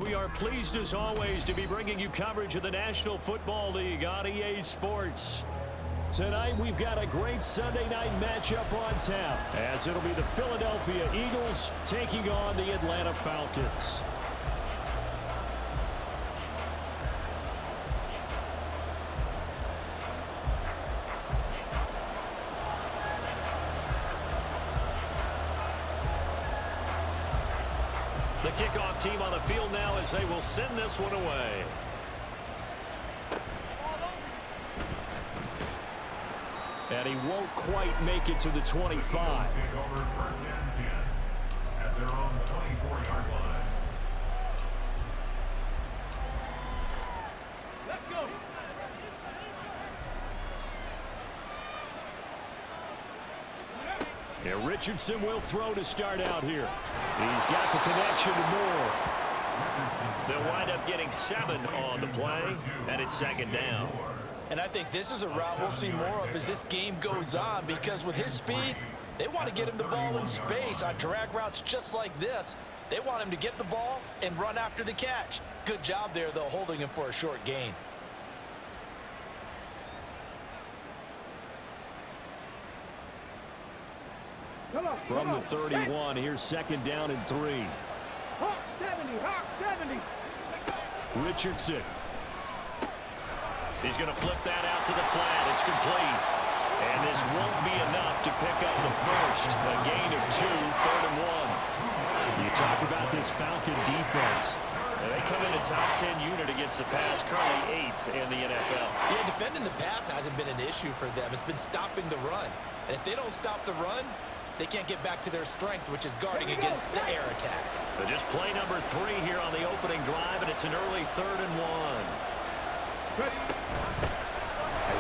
We are pleased as always to be bringing you coverage of the National Football League on EA Sports. Tonight we've got a great Sunday night matchup on tap, as it'll be the Philadelphia Eagles taking on the Atlanta Falcons. The kickoff team on the field now as they will send this one away. And he won't quite make it to the 25. At their own 24-yard line. Let's go. Yeah, Richardson will throw to start out here. He's got the connection to Moore. They'll wind up getting 7 on the play, and it's second down. And I think this is a route we'll see more of as this game goes on, because with his speed, they want to get him the ball in space on drag routes just like this. They want him to get the ball and run after the catch. Good job there, though, holding him for a short gain. From the 31, here's second down and 3. Hawk 70, Hawk 70. Richardson. He's going to flip that out to the flat. It's complete. And this won't be enough to pick up the first. A gain of 2, 3rd and 1. You talk about this Falcon defense. They come in a top 10 unit against the pass, currently 8th in the NFL. Yeah, defending the pass hasn't been an issue for them. It's been stopping the run. And if they don't stop the run, they can't get back to their strength, which is guarding against the air attack. But just play number 3 here on the opening drive, and it's an early 3rd and 1.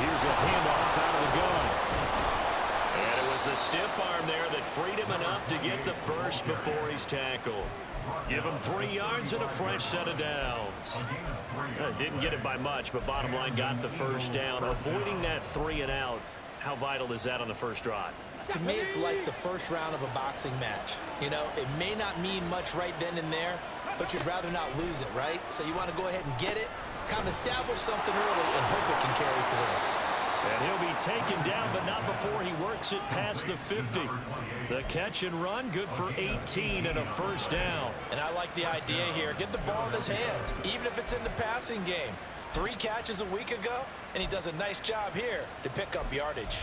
Here's a handoff out of the gun. And it was a stiff arm there that freed him enough to get the first before he's tackled. Give him 3 yards and a fresh set of downs. Didn't get it by much, but bottom line got the first down. Avoiding that 3 and out, how vital is that on the first drive? To me, it's like the first round of a boxing match. You know, it may not mean much right then and there, but you'd rather not lose it, right? So you want to go ahead and get it, kind of establish something early, and hope it can carry through. And he'll be taken down, but not before he works it past the 50. The catch and run, good for 18 and a first down. And I like the idea here. Get the ball in his hands, even if it's in the passing game. 3 catches a week ago, and he does a nice job here to pick up yardage.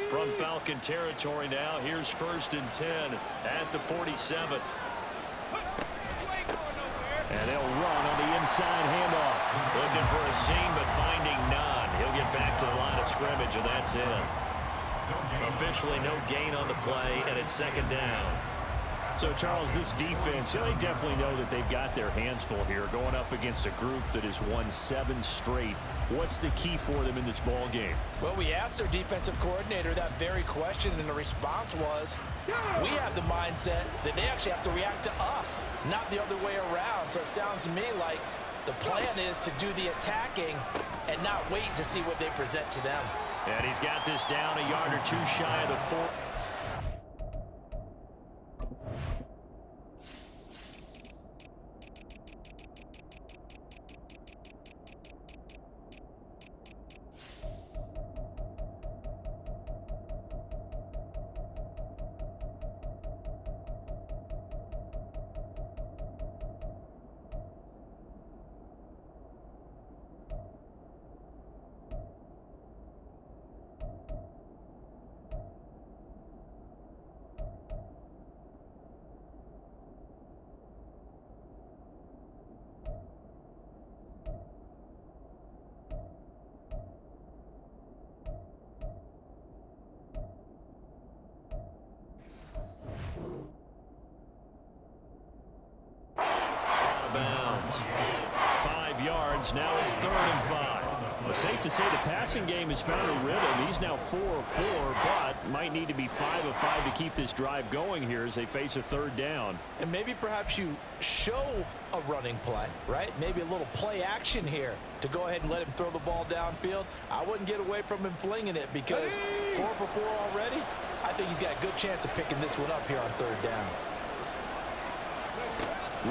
From Falcon territory now, here's 1st and 10 at the 47. And they'll run on the inside handoff. Looking for a seam, but finding none. He'll get back to the line of scrimmage, and that's it. Officially no gain on the play, and it's second down. So, Charles, this defense, they definitely know that they've got their hands full here, going up against a group that has won 7 straight. What's the key for them in this ball game? Well, we asked their defensive coordinator that very question, and the response was, we have the mindset that they actually have to react to us, not the other way around. So it sounds to me like the plan is to do the attacking and not wait to see what they present to them. And he's got this down a yard or 2 shy of the 4. Bounds. 5 yards. Now it's 3rd and 5. Well, safe to say the passing game has found a rhythm. He's now 4 of 4, but might need to be 5 of 5 to keep this drive going here as they face a 3rd down. And maybe perhaps you show a running play, right? Maybe a little play action here to go ahead and let him throw the ball downfield. I wouldn't get away from him flinging it, because 4 for 4 already. I think he's got a good chance of picking this one up here on third down.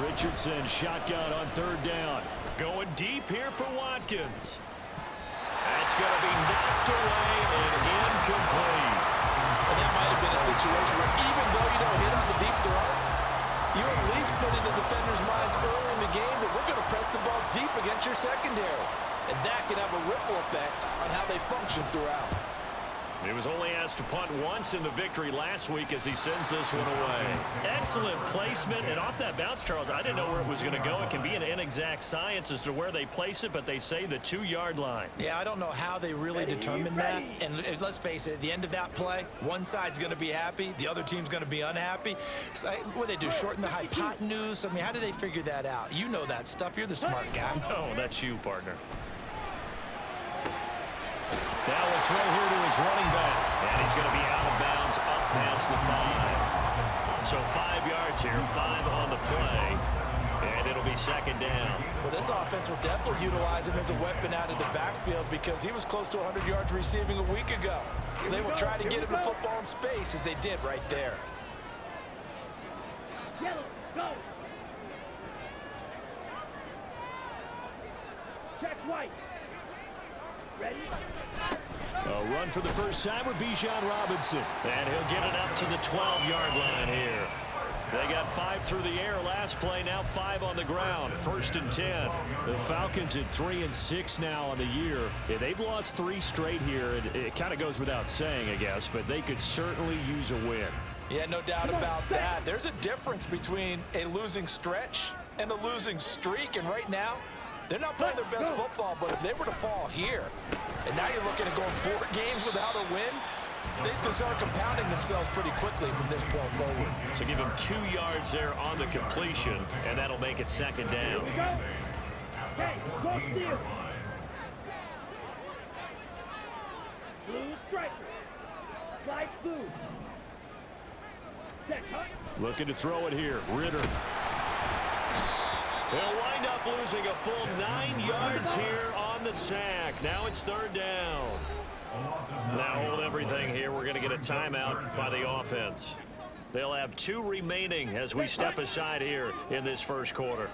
Richardson shotgun on third down. Going deep here for Watkins. That's going to be knocked away and incomplete. And that might have been a situation where even though you don't hit on the deep throw, you at least put in the defender's minds early in the game that we're going to press the ball deep against your secondary. And that can have a ripple effect on how they function throughout. He was only asked to punt once in the victory last week as he sends this one away. Excellent placement, and off that bounce, Charles, I didn't know where it was going to go. It can be an inexact science as to where they place it, but they say the 2-yard line. Yeah, I don't know how they really determine that. And let's face it, at the end of that play, one side's going to be happy, the other team's going to be unhappy. So, what do they do, shorten the hypotenuse? I mean, how do they figure that out? You know that stuff. You're the smart guy. Oh, that's you, partner. Now a throw here to his running back. And he's going to be out of bounds up past the 5. So 5 yards here, 5 on the play. And it'll be second down. Well, this offense will definitely utilize him as a weapon out of the backfield because he was close to 100 yards receiving a week ago. So they will try to get him the football in space as they did right there. Yellow, go. Check white. Ready? A run for the first time with Bijan Robinson. And he'll get it up to the 12-yard line here. They got 5 through the air last play, now 5 on the ground. 1st and 10. The Falcons at 3-6 now on the year. Yeah, they've lost 3 straight here. It kind of goes without saying, I guess, but they could certainly use a win. Yeah, no doubt about that. There's a difference between a losing stretch and a losing streak, and right now, they're not playing their best football, but if they were to fall here, and now you're looking at going 4 games without a win, things can start compounding themselves pretty quickly from this point forward. So give him 2 yards there on the completion, and that'll make it second down. Hey, go steal. Blue striker. Slide blue. Set, huh? Looking to throw it here. Ritter. They'll wind up losing a full 9 yards here on the sack. Now it's third down. Now hold everything here. We're going to get a timeout by the offense. They'll have 2 remaining as we step aside here in this first quarter.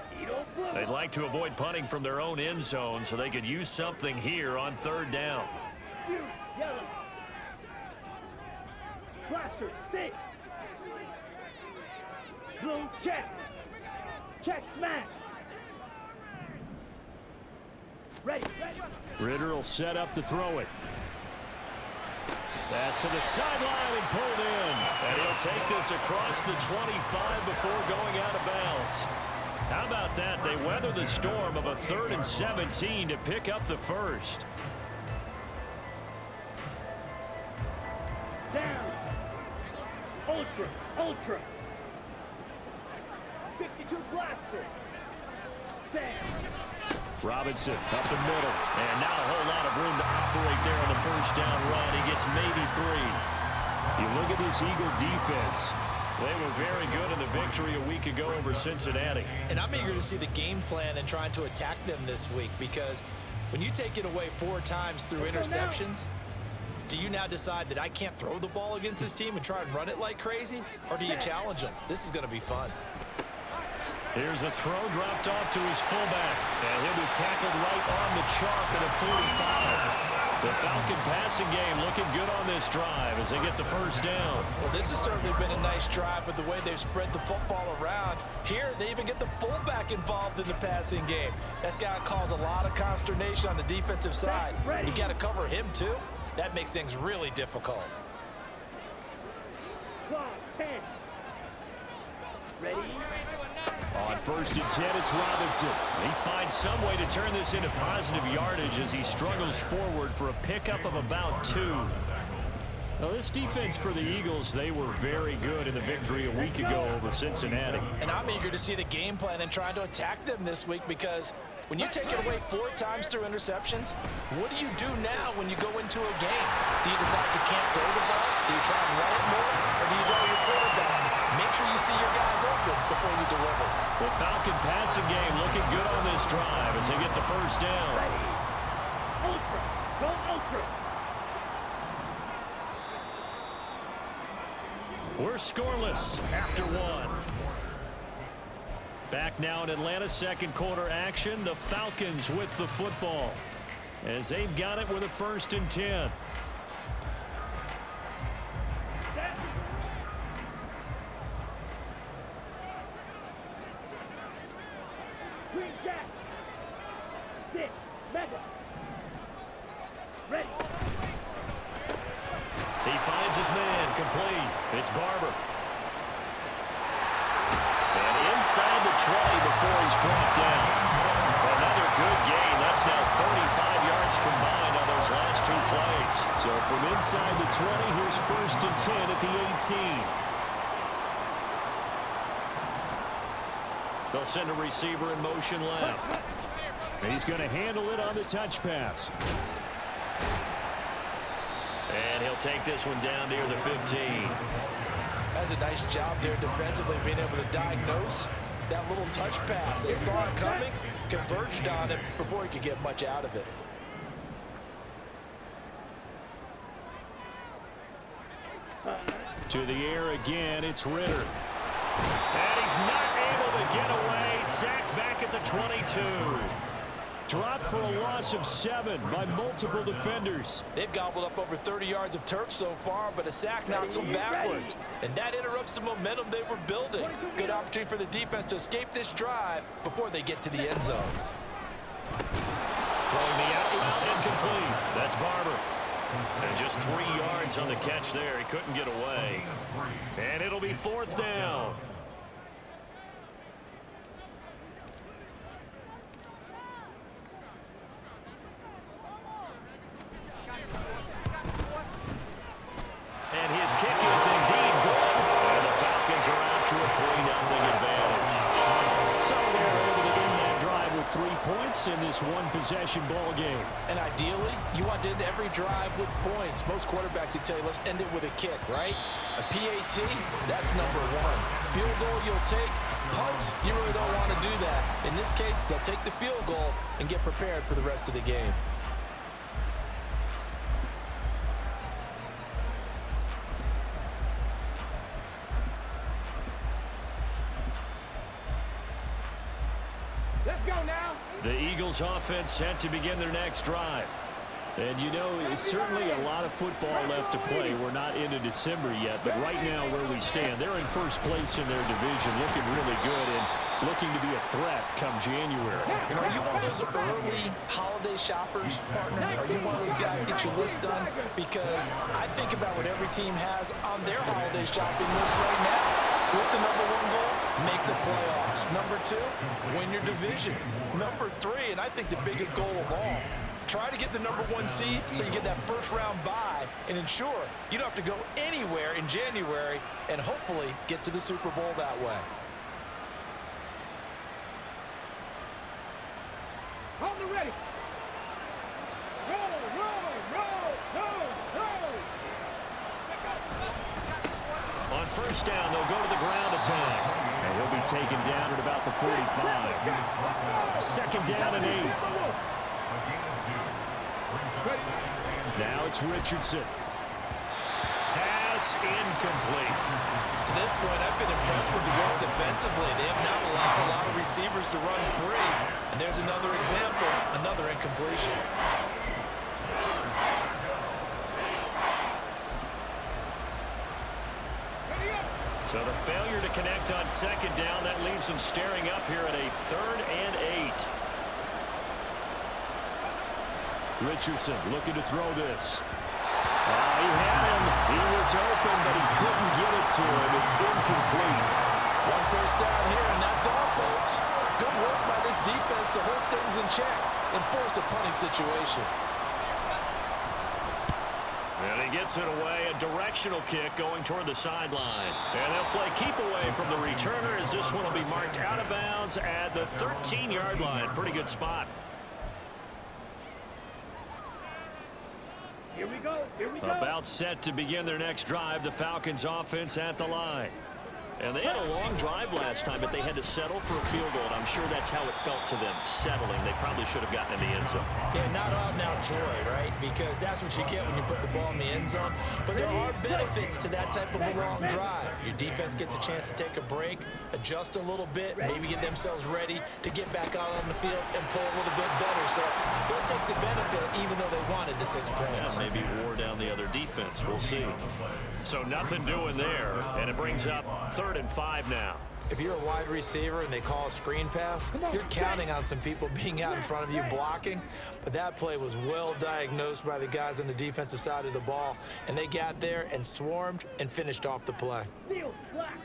They'd like to avoid punting from their own end zone so they could use something here on third down. Yellow. Blaster, 6. Blue, check. Check, smash. Ready, ready. Ritter will set up to throw it. Pass to the sideline and pulled in. And he'll take this across the 25 before going out of bounds. How about that? They weather the storm of a 3rd and 17 to pick up the first. Down. Ultra, ultra. 62 blaster. Sam. Robinson up the middle. And not a whole lot of room to operate there on the first down run. He gets maybe 3. You look at this Eagle defense. They were very good in the victory a week ago over Cincinnati. And I'm eager to see the game plan and trying to attack them this week because when you take it away 4 times through interceptions, do you now decide that I can't throw the ball against this team and try and run it like crazy? Or do you challenge them? This is going to be fun. Here's a throw dropped off to his fullback. And he'll be tackled right on the chalk at a 45. The Falcon passing game looking good on this drive as they get the first down. Well, this has certainly been a nice drive with the way they've spread the football around. Here, they even get the fullback involved in the passing game. That's got to cause a lot of consternation on the defensive side. You've got to cover him, too. That makes things really difficult. Clock, 10. Ready? On 1st and 10, it's Robinson. He finds some way to turn this into positive yardage as he struggles forward for a pickup of about 2. Now, this defense for the Eagles, they were very good in the victory a week ago over Cincinnati. And I'm eager to see the game plan and trying to attack them this week because when you take it away 4 times through interceptions, what do you do now when you go into a game? Do you decide you can't throw the ball? Do you try and run it more? Or do you draw your quarterback? Make sure you see your guys open before you deliver. The Falcon passing game looking good on this drive as they get the first down. Ready. Ultra. Go ultra. We're scoreless after one. Back now in Atlanta's second quarter action. The Falcons with the football as they've got it with a 1st and 10. Green Jack. 6. Mega. Ready. He finds his man complete. It's Barber. And inside the 20 before he's brought down. Another good gain. That's now 35 yards combined on those last 2 plays. So from inside the 20, here's 1st and 10 at the 18. They'll send a receiver in motion left. He's going to handle it on the touch pass. And he'll take this one down near the 15. That's a nice job there defensively, being able to diagnose that little touch pass. They saw it coming, converged on it before he could get much out of it. To the air again, it's Ritter. And he's not able to get away. Sacked back at the 22. Dropped for a loss of 7 by multiple defenders. They've gobbled up over 30 yards of turf so far, but a sack knocks them backwards. And that interrupts the momentum they were building. Good opportunity for the defense to escape this drive before they get to the end zone. Throwing the out route incomplete. That's Barber. And just 3 yards on the catch there. He couldn't get away. And it'll be 4th down. And his kick is indeed good. And the Falcons are out to a 3-0 advantage. So they're able to end that drive with 3 points in this one-possession ball game. And ideally, you want to end every drive with points. Most quarterbacks would tell you, let's end it with a kick, right? A PAT, that's number 1. Field goal you'll take. Punts, you really don't want to do that. In this case, they'll take the field goal and get prepared for the rest of the game. Let's go now. The Eagles offense set to begin their next drive. And you know, it's certainly a lot of football left to play. We're not into December yet, but right now where we stand, they're in first place in their division, looking really good and looking to be a threat come January. And are you one of those early holiday shoppers, partner? Are you one of those guys get your list done? Because I think about what every team has on their holiday shopping list right now. What's the number 1 goal? Make the playoffs. Number 2, win your division. Number 3, and I think the biggest goal of all, try to get the number 1 seed so you get that first-round bye and ensure you don't have to go anywhere in January and hopefully get to the Super Bowl that way. Hold it ready. Roll, roll, roll, roll, roll. On first down, they'll go to the ground attack. And he'll be taken down at about the 45. Second down and 8. Now it's Richardson. Pass incomplete. To this point, I've been impressed with the work defensively. They have not allowed a lot of receivers to run free. And there's another example, another incompletion. So the failure to connect on second down, that leaves them staring up here at a 3rd and 8. Richardson looking to throw this. He had him. He was open, but he couldn't get it to him. It's incomplete. 1 first down here, and that's all, folks. Good work by this defense to hold things in check and force a punting situation. And he gets it away, a directional kick going toward the sideline. And they'll play keep away from the returner as this one will be marked out of bounds at the 13-yard line. Pretty good spot. Here we go. Here we go. About set to begin their next drive. The Falcons offense at the line. And they had a long drive last time, but they had to settle for a field goal. And I'm sure that's how it felt to them, settling. They probably should have gotten in the end zone. Yeah, not out-and-out joy, right? Because that's what you get when you put the ball in the end zone. But there are benefits to that type of a long drive. Your defense gets a chance to take a break, adjust a little bit, maybe get themselves ready to get back out on the field and play a little bit better. So they'll take the benefit even though they wanted the 6 points. Yeah, maybe wore down the other defense. We'll see. So nothing doing there, and it brings up 3rd and 5 now. If you're a wide receiver and they call a screen pass, you're counting on some people being out in front of you blocking. But that play was well diagnosed by the guys on the defensive side of the ball, and they got there and swarmed and finished off the play. Fields, black.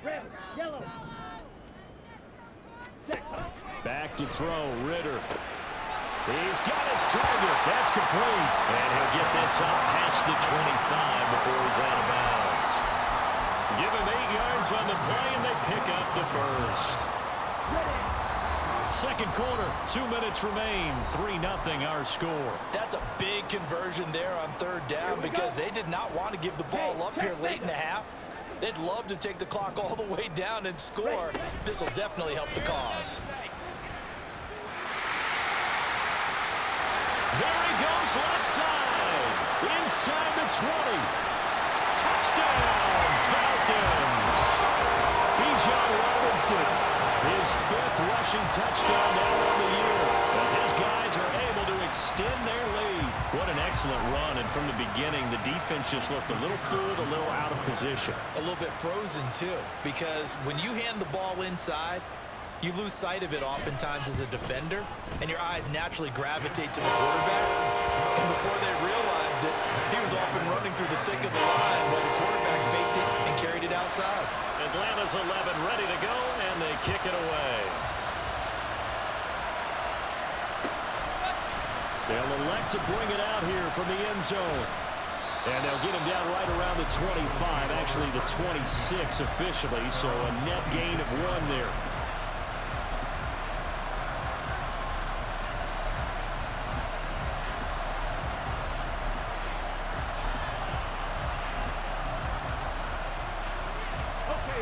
Red, yellow. Set. Back to throw, Ritter. He's got his target. That's complete. And he'll get this up past the 25 before he's out of bounds. Give him 8 yards on the play, and they pick up the first. Second quarter, 2 minutes remain. 3-0 our score. That's a big conversion there on 3rd down because they did not want to give the ball up here late in the half. They'd love to take the clock all the way down and score. This will definitely help the cause. There he goes left side. Inside the 20. Touchdown, Falcons. Bijan Robinson, his 5th rushing touchdown now on the year, as his guys are able to extend their lead. What an excellent run, and from the beginning, the defense just looked a little fooled, a little out of position. A little bit frozen, too, because when you hand the ball inside, you lose sight of it oftentimes as a defender, and your eyes naturally gravitate to the quarterback. And before they realized it, he was off and running through the thick of the line while the quarterback faked it and carried it outside. Atlanta's 11 ready to go, and they kick it away. They'll elect to bring it out here from the end zone. And they'll get him down right around the 25, actually the 26 officially, so a net gain of 1 there.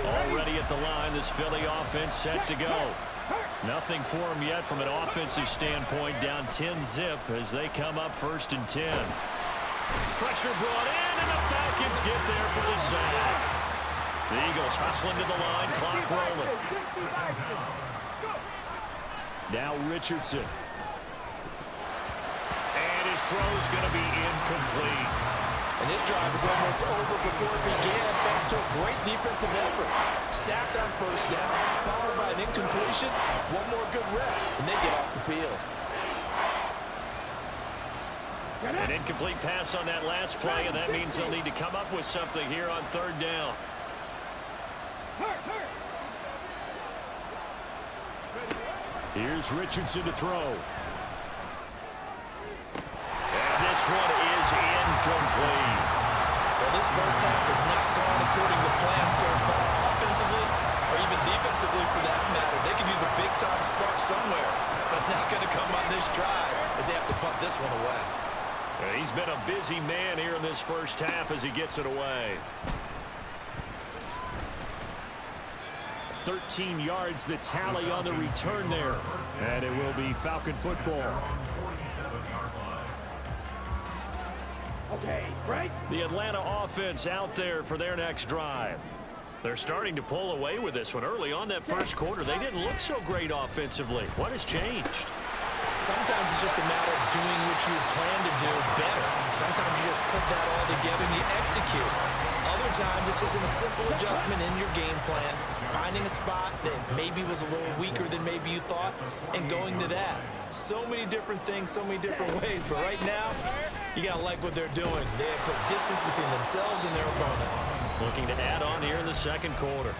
Already at the line, this Philly offense set to go. Nothing for them yet from an offensive standpoint, down 10-zip as they come up 1st and 10. Pressure brought in, and the Falcons get there for the sack. The Eagles hustling to the line, clock rolling. Now Richardson. And his throw's going to be incomplete. And this drive is almost over before it began thanks to a great defensive effort. Sacked on 1st down, followed by an incompletion. One more good rep, and they get off the field. An incomplete pass on that last play, and that means they'll need to come up with something here on 3rd down. Here's Richardson to throw. And this one is incomplete. Well, this first half has not gone according to plan so far, offensively or even defensively for that matter. They could use a big-time spark somewhere, but it's not going to come on this drive as they have to punt this one away. He's been a busy man here in this first half as he gets it away. 13 yards the tally on the return there. And it will be Falcon football. Okay, right? The Atlanta offense out there for their next drive. They're starting to pull away with this one. Early on that first quarter, they didn't look so great offensively. What has changed? Sometimes it's just a matter of doing what you plan to do better. Sometimes you just put that all together and you execute. Other times it's just a simple adjustment in your game plan, finding a spot that maybe was a little weaker than maybe you thought, and going to that. So many different things, so many different ways, but right now, you gotta like what they're doing. They have put distance between themselves and their opponent. Looking to add on here in the second quarter.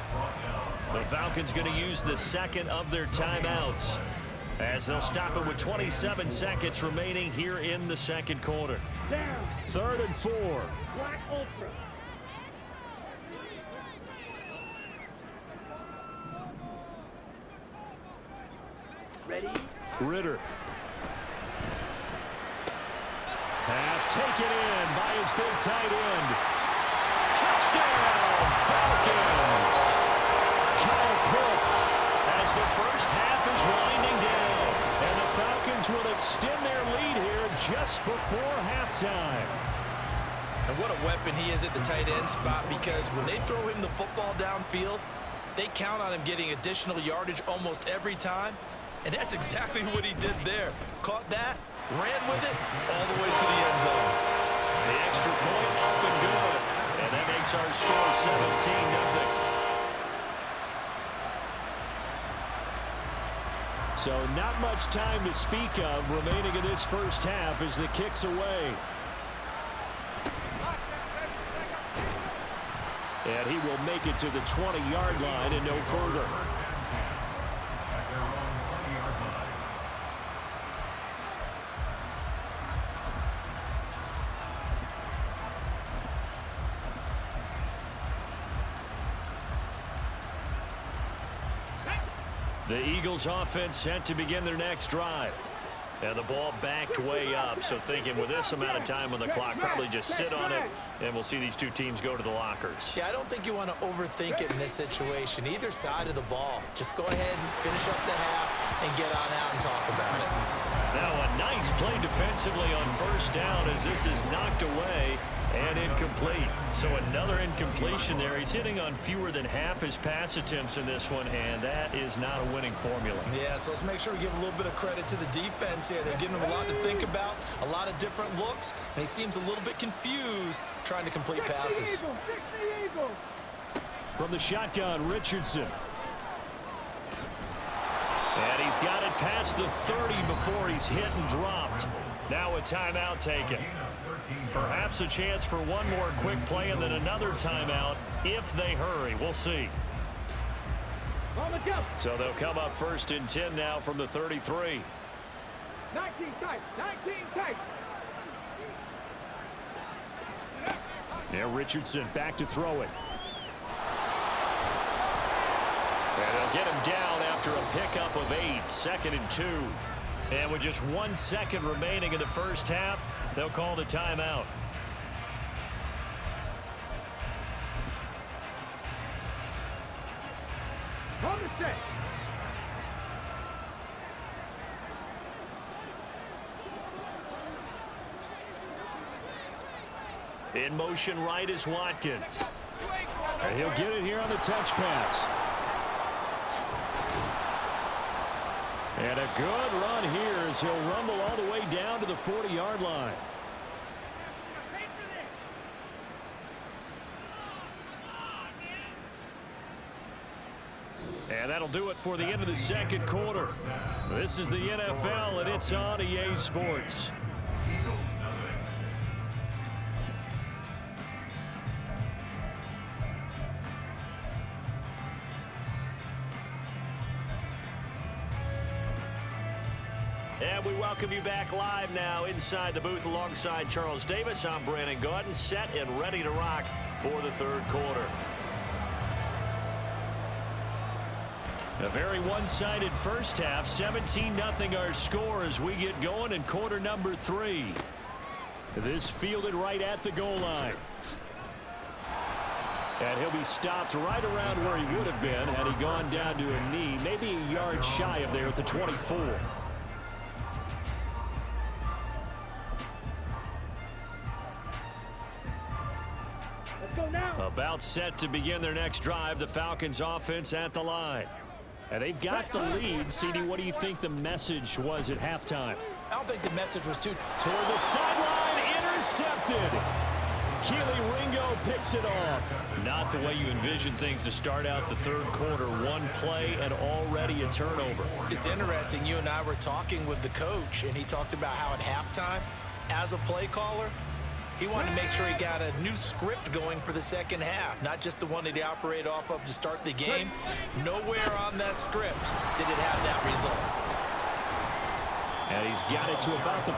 The Falcons going to use the second of their timeouts, as they'll stop it with 27 seconds remaining here in the second quarter. Down. 3rd and 4. Black Ultra. Ready? Ritter. Pass taken in by his big tight end. Touchdown, the first half is winding down. And the Falcons will extend their lead here just before halftime. And what a weapon he is at the tight end spot, because when they throw him the football downfield, they count on him getting additional yardage almost every time. And that's exactly what he did there. Caught that, ran with it, all the way to the end zone. The extra point up and good. And that makes our score 17-0. So not much time to speak of remaining in this first half as the kick's away. And he will make it to the 20-yard line and no further. The Eagles offense set to begin their next drive. And the ball backed way up, so thinking with this amount of time on the clock, probably just sit on it, and we'll see these two teams go to the lockers. Yeah, I don't think you want to overthink it in this situation. Either side of the ball. Just go ahead and finish up the half and get on out and talk about it. Now a nice play defensively on first down as this is knocked away and incomplete. So another incompletion there. He's hitting on fewer than half his pass attempts in this one, and that is not a winning formula. Yeah, so let's make sure we give a little bit of credit to the defense here. They're giving him a lot to think about, a lot of different looks, and he seems a little bit confused trying to complete passes. From the shotgun, Richardson. And he's got it past the 30 before he's hit and dropped. Now a timeout taken. Perhaps a chance for one more quick play and then another timeout if they hurry. We'll see. So they'll come up 1st and 10 now from the 33. 19 tight, 19 tight. Now Richardson back to throw it. And they'll get him down after a pickup of 8, 2nd and 2. And with just 1 second remaining in the first half, they'll call the timeout. Hold the set. In motion right is Watkins. And he'll get it here on the touch pass. And a good run here as he'll rumble all the way down to the 40-yard line. And that'll do it for the end of the second quarter. This is the NFL, and it's on EA Sports. And we welcome you back live now inside the booth alongside Charles Davis. I'm Brandon Gaudin, set and ready to rock for the third quarter. A very one-sided first half, 17-0 our score as we get going in quarter number 3. This fielded right at the goal line. And he'll be stopped right around where he would have been had he gone down to a knee, maybe a yard shy of there at the 24. About set to begin their next drive, the Falcons offense at the line. And they've got the lead. CD, what do you think the message was at halftime? I don't think the message was toward the sideline, intercepted. Keely Ringo picks it off. Not the way you envision things to start out the third quarter. One play and already a turnover. It's interesting. You and I were talking with the coach, and he talked about how at halftime, as a play caller, he wanted to make sure he got a new script going for the second half, not just the one that he operated off of to start the game. Nowhere on that script did it have that result. And he's got it to about the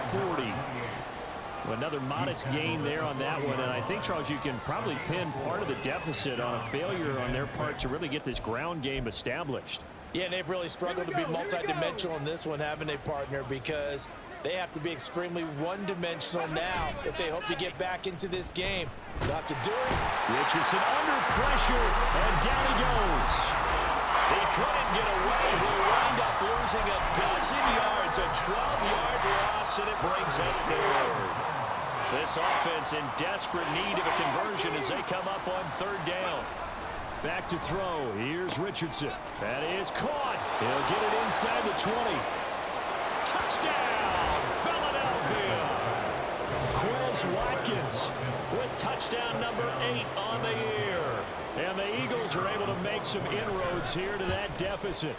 40. Another modest gain there on that one. And I think, Charles, you can probably pin part of the deficit on a failure on their part to really get this ground game established. Yeah, and they've really struggled to be multidimensional in this one, haven't they, partner? Because they have to be extremely one-dimensional now if they hope to get back into this game. They'll have to do it. Richardson under pressure, and down he goes. He couldn't get away. He wound up losing a dozen yards, a 12-yard loss, and it brings up third. This offense in desperate need of a conversion as they come up on third down. Back to throw. Here's Richardson. That is caught. He'll get it inside the 20. Touchdown, Philadelphia. Quez Watkins with touchdown number 8 on the year. And the Eagles are able to make some inroads here to that deficit.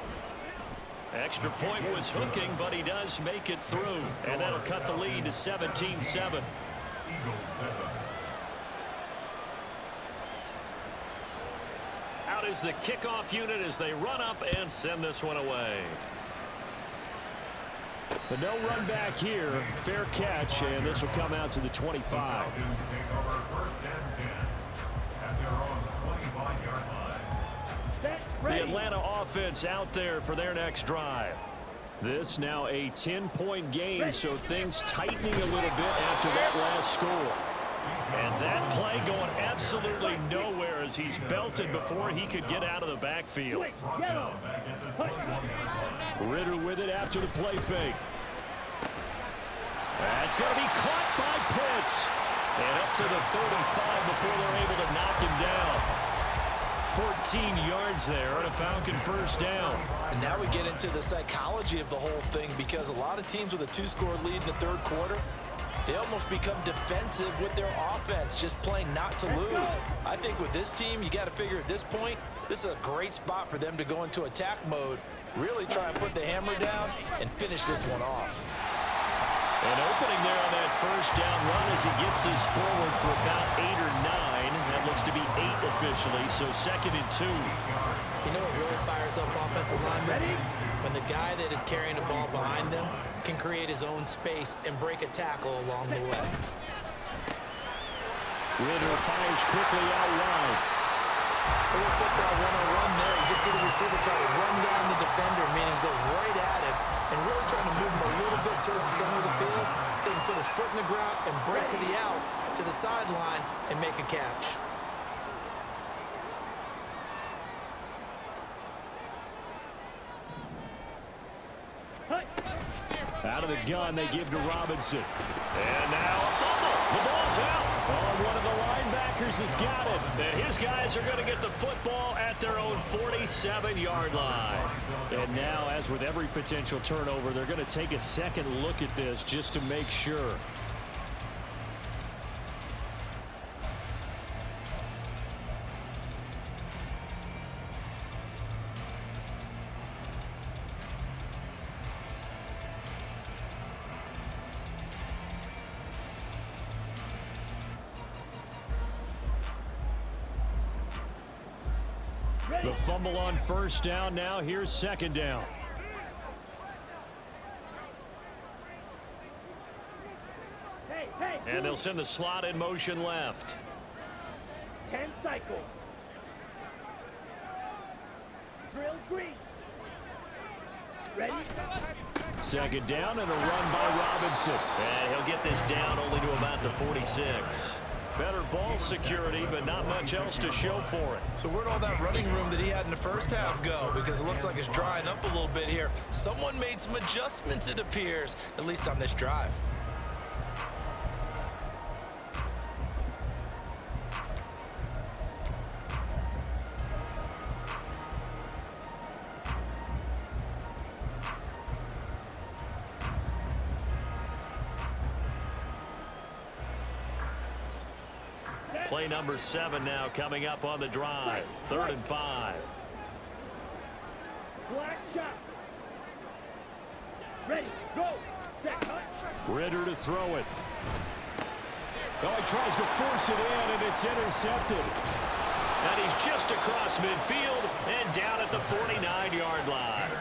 Extra point was hooking, but he does make it through. And that'll cut the lead to 17-7. Out is the kickoff unit as they run up and send this one away. But no run back here. Fair catch, and this will come out to the 25. The Atlanta offense out there for their next drive. This now a 10-point game, so things tightening a little bit after that last score. And that play going absolutely nowhere as he's belted before he could get out of the backfield. Ritter with it after the play fake. That's going to be caught by Pitts. And up to the 35 before they're able to knock him down. 14 yards there and a Falcon first down. And now we get into the psychology of the whole thing, because a lot of teams with a 2-score lead in the third quarter, they almost become defensive with their offense, just playing not to lose. I think with this team, you got to figure at this point, this is a great spot for them to go into attack mode, really try and put the hammer down and finish this one off. An opening there on that first down run as he gets us forward for about 8 or 9. That looks to be 8 officially, so 2nd and 2. You know what really fires up offensive linemen? When the guy that is carrying the ball behind them can create his own space and break a tackle along the way. Ritter fires quickly out wide. A little football 101 there. You just see the receiver try to run down the defender, meaning he goes right at him and really trying to move him a little bit towards the center of the field so he can put his foot in the ground and break to the out, to the sideline, and make a catch. Out of the gun, they give to Robinson. And now a fumble. The ball's out. Oh, one of the linebackers has got it. And his guys are going to get the football at their own 47-yard line. And now, as with every potential turnover, they're going to take a second look at this just to make sure. The fumble on first down. Now here's 2nd down. And they'll send the slot in motion left. 10 cycles. Drill green. Ready? 2nd down and a run by Robinson. And he'll get this down only to about the 46. Better ball security, but not much else to show for it. So where'd all that running room that he had in the first half go? Because it looks like it's drying up a little bit here. Someone made some adjustments, it appears, at least on this drive. Play number 7 now coming up on the drive. 3rd and 5. Black shot. Ready, go. Set, cut. Ritter to throw it. Oh, he tries to force it in, and it's intercepted. And he's just across midfield and down at the 49-yard line.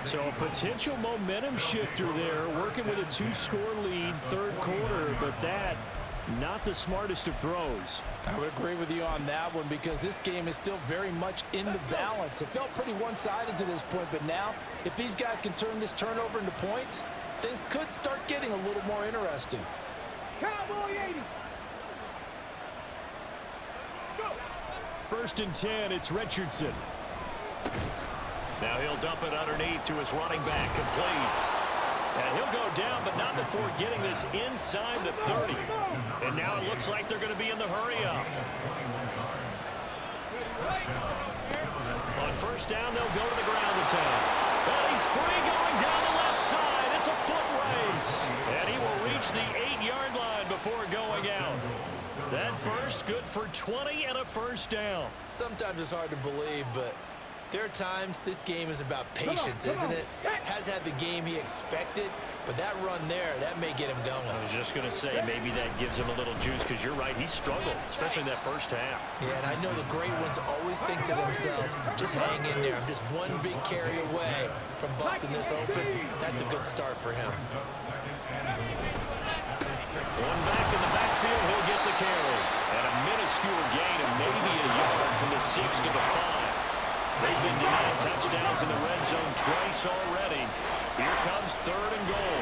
So a potential momentum shifter there, working with a 2-score lead, third quarter, but that not the smartest of throws. I would agree with you on that one, because this game is still very much in the balance. It felt pretty one-sided to this point, but now if these guys can turn this turnover into points, things could start getting a little more interesting. Cowboy 80. Go. 1st and 10, it's Richardson. Now he'll dump it underneath to his running back, complete. And he'll go down, but not before getting this inside the 30. And now it looks like they're going to be in the hurry-up. On first down, they'll go to the ground attack. And he's free going down the left side. It's a foot race. And he will reach the 8-yard line before going out. That burst good for 20 and a first down. Sometimes it's hard to believe, but there are times this game is about patience, isn't it? Has had the game he expected, but that run there, that may get him going. I was just going to say, maybe that gives him a little juice, because you're right, he struggled, especially that first half. Yeah, and I know the great ones always think to themselves, just hang in there. I'm just one big carry away from busting this open. That's a good start for him. One back in the backfield, he'll get the carry. And a minuscule gain of maybe a yard from the 6 to the 5. They've been denied touchdowns in the red zone twice already. Here comes 3rd and goal.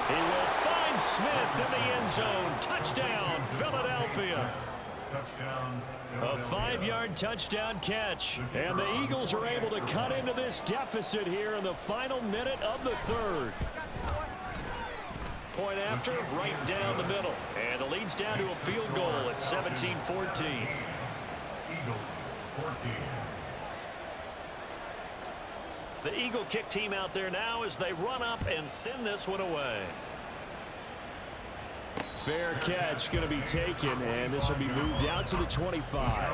He will find Smith in the end zone. Touchdown, Philadelphia. A 5-yard touchdown catch. And the Eagles are able to cut into this deficit here in the final minute of the 3rd. Point after, right down the middle. And the lead's down to a field goal at 17-14. The Eagle kick team out there now as they run up and send this one away. Fair catch going to be taken, and this will be moved out to the 25.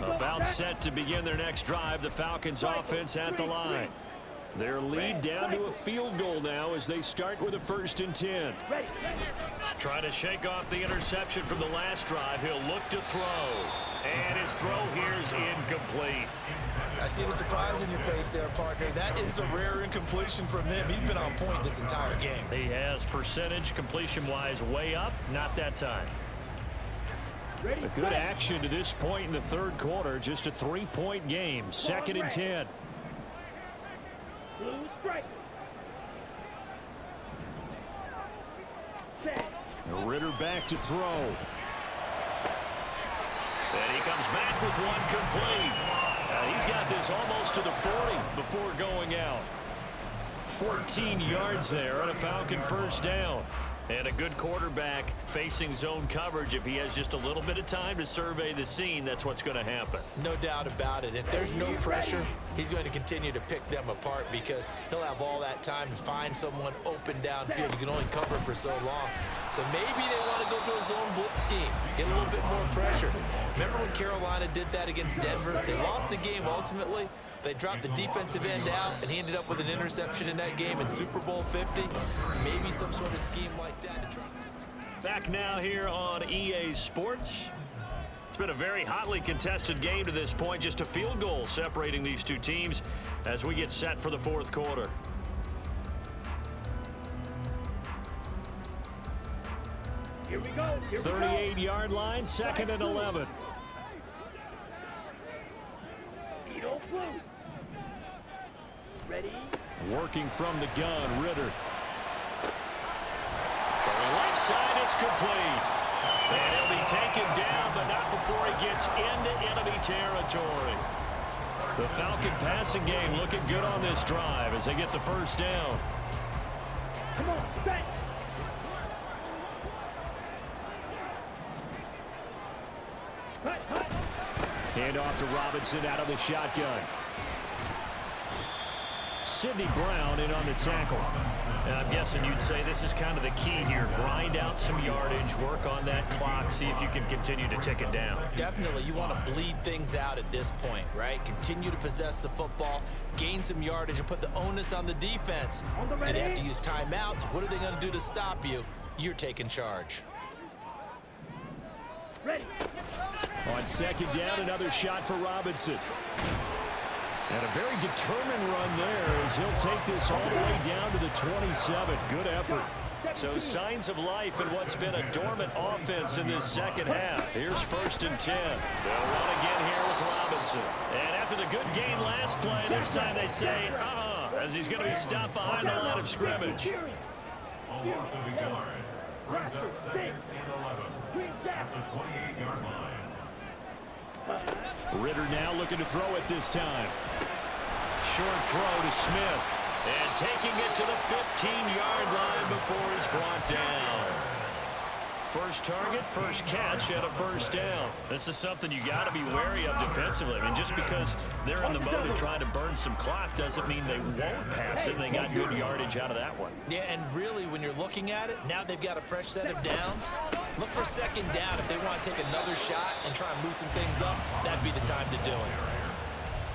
About set to begin their next drive. The Falcons offense at the line. Their lead down to a field goal now as they start with a 1st and 10. Trying to shake off the interception from the last drive. He'll look to throw. And his throw here is incomplete. I see the surprise in your face there, partner. That is a rare incompletion from him. He's been on point this entire game. He has percentage completion-wise way up. Not that time. A good action to this point in the 3rd quarter. Just a 3-point game. 2nd and 10. Blue strike. Set. Ritter back to throw. And he comes back with one complete. He's got this almost to the 40 before going out. 14 yards there and a Falcon 1st down. And a good quarterback facing zone coverage. If he has just a little bit of time to survey the scene, that's what's going to happen. No doubt about it. If there's no pressure, he's going to continue to pick them apart because he'll have all that time to find someone open downfield. You can only cover for so long. So maybe they want to go to a zone blitz scheme, get a little bit more pressure. Remember when Carolina did that against Denver? They lost the game ultimately. They dropped the defensive end out, and he ended up with an interception in that game in Super Bowl 50. Maybe some sort of scheme like that to try. Back now here on EA Sports. It's been a very hotly contested game to this point. Just a field goal separating these two teams as we get set for the 4th quarter. Here we go. 38-yard line, 2nd and 11. Blue. Ready? Working from the gun, Ritter. From the left side, it's complete. And he'll be taken down, but not before he gets into enemy territory. The Falcon passing game looking good on this drive as they get the 1st down. Come on, set. Hut. Hand off to Robinson out of the shotgun. Sidney Brown in on the tackle. And I'm guessing you'd say this is kind of the key here. Grind out some yardage, work on that clock, see if you can continue to tick it down. Definitely, you want to bleed things out at this point, right? Continue to possess the football, gain some yardage, and put the onus on the defense. Do they have to use timeouts? What are they going to do to stop you? You're taking charge. Ready. On 2nd down, another shot for Robinson. And a very determined run there as he'll take this all the way down to the 27. Good effort. So signs of life in what's been a dormant offense in this 2nd half. Here's 1st and 10. They'll run again here with Robinson. And after the good gain last play, this time they say, as he's going to be stopped behind the line of scrimmage. Pressure, 6. Green gap. At the 28-yard line. Ritter now looking to throw it this time. Short throw to Smith. And taking it to the 15-yard line before he's brought down. First target, first catch, and a first down. This is something you got to be wary of defensively. I mean, just because they're in the mode of trying to burn some clock doesn't mean they won't pass it. They got good yardage out of that one. Yeah, and really, when you're looking at it, now they've got a fresh set of downs. Look for second down. If they want to take another shot and try and loosen things up, that'd be the time to do it.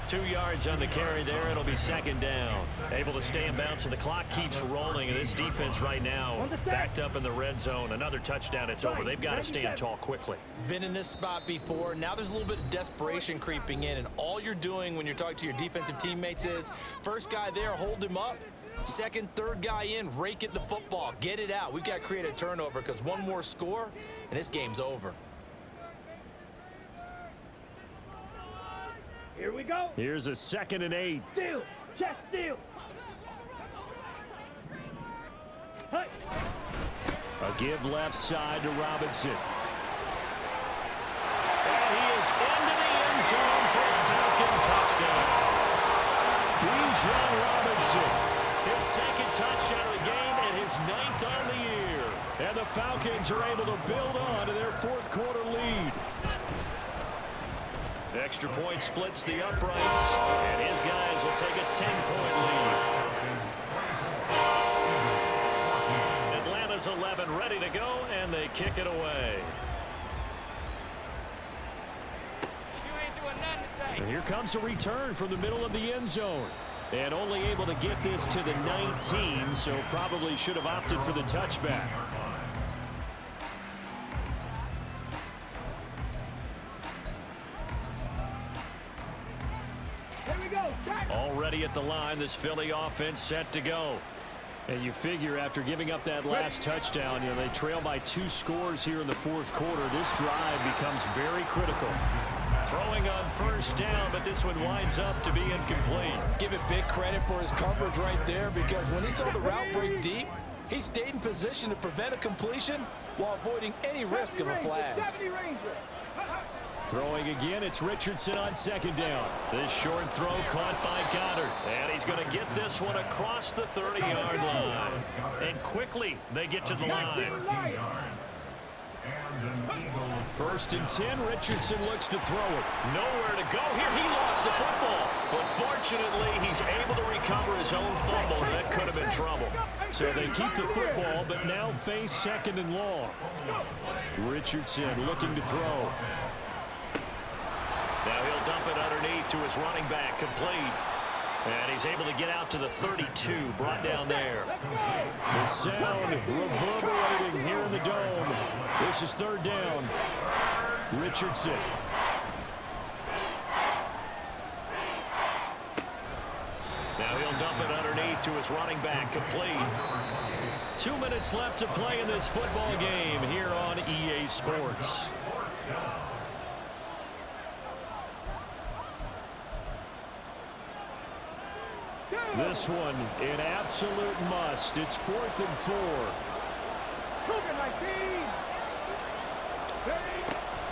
2 yards on the carry there. It'll be second down. Able to stay in bounds, so the clock keeps rolling. And this defense right now backed up in the red zone. Another touchdown, it's over. They've got to stand tall quickly. Been in this spot before. Now there's a little bit of desperation creeping in. And all you're doing when you're talking to your defensive teammates is, first guy there, hold him up. Second, third guy in, rake at the football. Get it out. We've got to create a turnover because one more score, and this game's over. Here we go. Here's a 2nd and 8. Steal. Chest steal. Hey. A give left side to Robinson. And he is into the end zone for a Falcon touchdown. VZ Robinson, his 2nd touchdown of the game and his 9th on the year. And the Falcons are able to build on to their 4th quarter lead. Extra point splits the uprights, and his guys will take a 10-point lead. Atlanta's 11 ready to go, and they kick it away. And here comes a return from the middle of the end zone. And only able to get this to the 19, so probably should have opted for the touchback. Already at the line, this Philly offense set to go. And you figure after giving up that last touchdown, you know, they trail by 2 scores here in the 4th quarter. This drive becomes very critical. Throwing on first down, but this one winds up to be incomplete. Give it big credit for his coverage right there, because when he saw the route break deep, he stayed in position to prevent a completion while avoiding any risk of a flag. Throwing again, it's Richardson on 2nd down. This short throw caught by Goddard. And he's going to get this one across the 30-yard line. And quickly, they get to the line. 1st and 10, Richardson looks to throw it. Nowhere to go here. He lost the football. But fortunately, he's able to recover his own fumble, and that could have been trouble. So they keep the football, but now face 2nd and long. Richardson looking to throw. Now he'll dump it underneath to his running back, complete. And he's able to get out to the 32, brought down there. The sound reverberating here in the dome. This is 3rd down. Richardson. Now he'll dump it underneath to his running back, complete. 2 minutes left to play in this football game here on EA Sports. This one an absolute must. It's 4th and 4.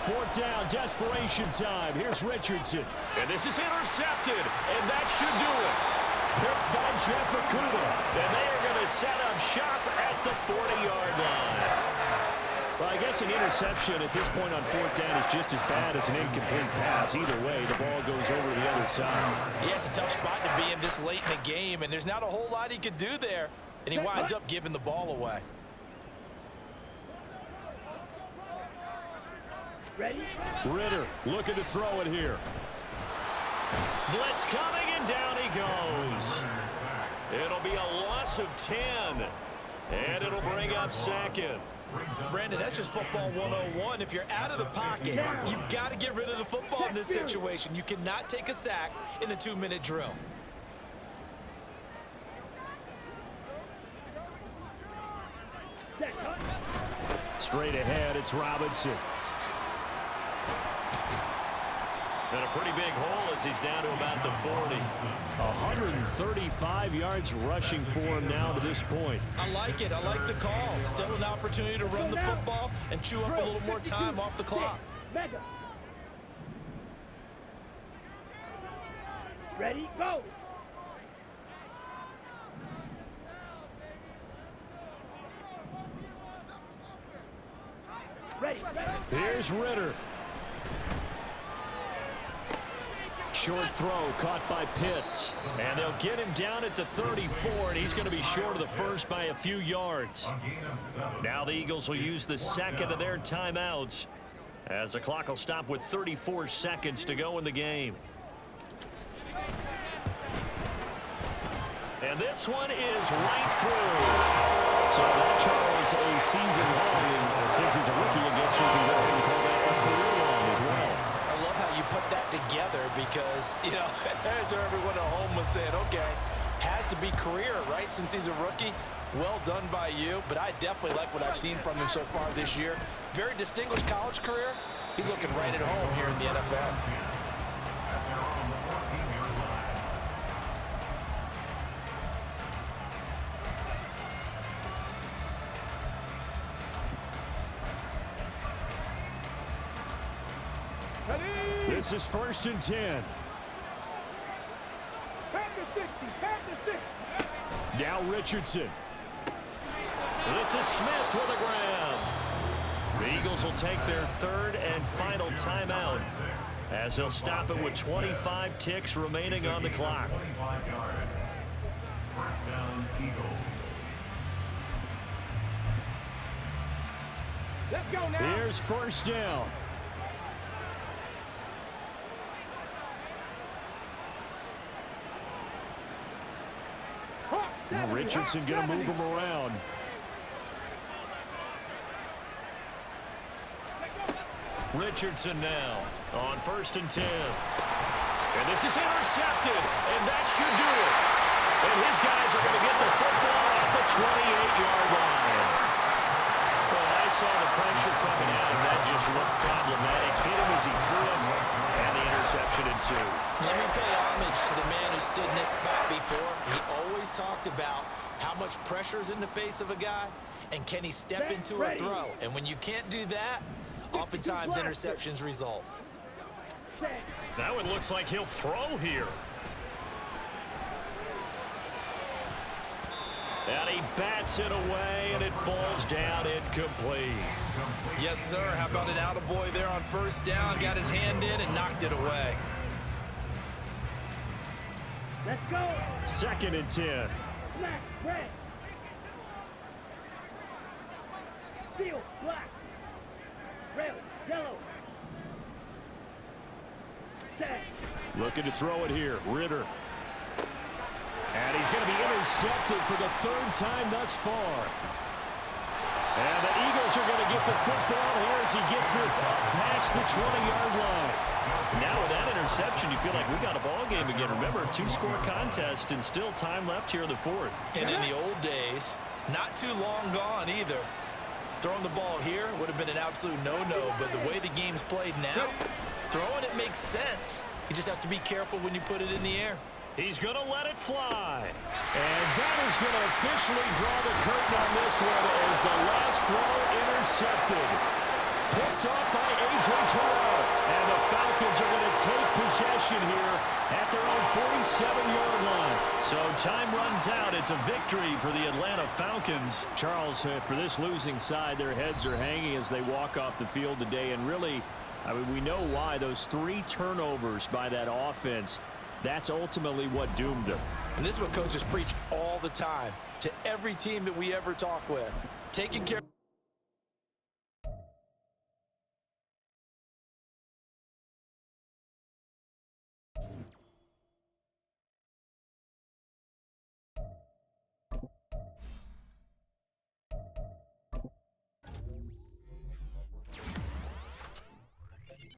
4th down, desperation time. Here's Richardson. And this is intercepted, and that should do it. Picked by Jeff Okuda. And they are going to set up shop at the 40-yard line. Well, I guess an interception at this point on 4th down is just as bad as an incomplete pass. Either way, the ball goes over to the other side. Yeah, it's a tough spot to be in this late in the game, and there's not a whole lot he could do there. And he winds up giving the ball away. Ready? Ritter looking to throw it here. Blitz coming, and down he goes. It'll be a loss of 10. And it'll bring up 2nd. Brandon, that's just football 101. If you're out of the pocket, you've got to get rid of the football in this situation. You cannot take a sack in a 2-minute drill. Straight ahead, it's Robinson. And a pretty big hole as he's down to about the 40. 135 yards rushing for him now to this point. I like it. I like the call. Still an opportunity to run the football and chew up a little more time off the clock. Mega. Ready, go. Ready. Here's Ritter. Short throw caught by Pitts. And they'll get him down at the 34, and he's going to be short of the first by a few yards. Now the Eagles will use the second of their timeouts as the clock will stop with 34 seconds to go in the game. And this one is right through. So that, Charles, a season long, and since he's a rookie, I guess we can go ahead and call that a career long as well. I love how you put that together because, you know, as everyone at home was saying, okay, has to be career, right, since he's a rookie. Well done by you, but I definitely like what I've seen from him so far this year. Very distinguished college career. He's looking right at home here in the NFL. This is 1st and 10. Now Richardson. This is Smith with the ground. The Eagles will take their third and final timeout as they'll stop it with 25 ticks remaining on the clock. Let's go now. Here's 1st down. Richardson going to move him around. Richardson now on 1st and 10. And this is intercepted, and that should do it. And his guys are going to get the football at the 28-yard line. Well, I saw the pressure coming out, and that just looked problematic. Hit him as he threw him, and the interception ensued. Let me pay homage to the man who stood in this spot before. He always talked about how much pressure is in the face of a guy, and can he step into a throw? And when you can't do that, oftentimes interceptions result. Now it looks like he'll throw here. And he bats it away, and it falls down incomplete. Yes, sir. How about an attaboy there on 1st down? Got his hand in and knocked it away. Let's go. 2nd and 10. Black, red. Steel, black. Red, yellow. Set. Looking to throw it here. Ritter. And he's going to be intercepted for the 3rd time thus far. And the Eagles are going to get the football here as he gets this up past the 20-yard line. Now with that interception, you feel like we got a ball game again. Remember, 2-score contest and still time left here in the 4th. And in the old days, not too long gone either. Throwing the ball here would have been an absolute no-no, but the way the game's played now, throwing it makes sense. You just have to be careful when you put it in the air. He's going to let it fly. And that is going to officially draw the curtain on this one as the last throw intercepted. Picked off by A.J. Terrell. And the Falcons are going to take possession here at their own 47-yard line. So time runs out. It's a victory for the Atlanta Falcons. Charles, for this losing side, their heads are hanging as they walk off the field today. And really, I mean, we know why. Those 3 turnovers by that offense, that's ultimately what doomed them. And this is what coaches preach all the time to every team that we ever talk with. Taking care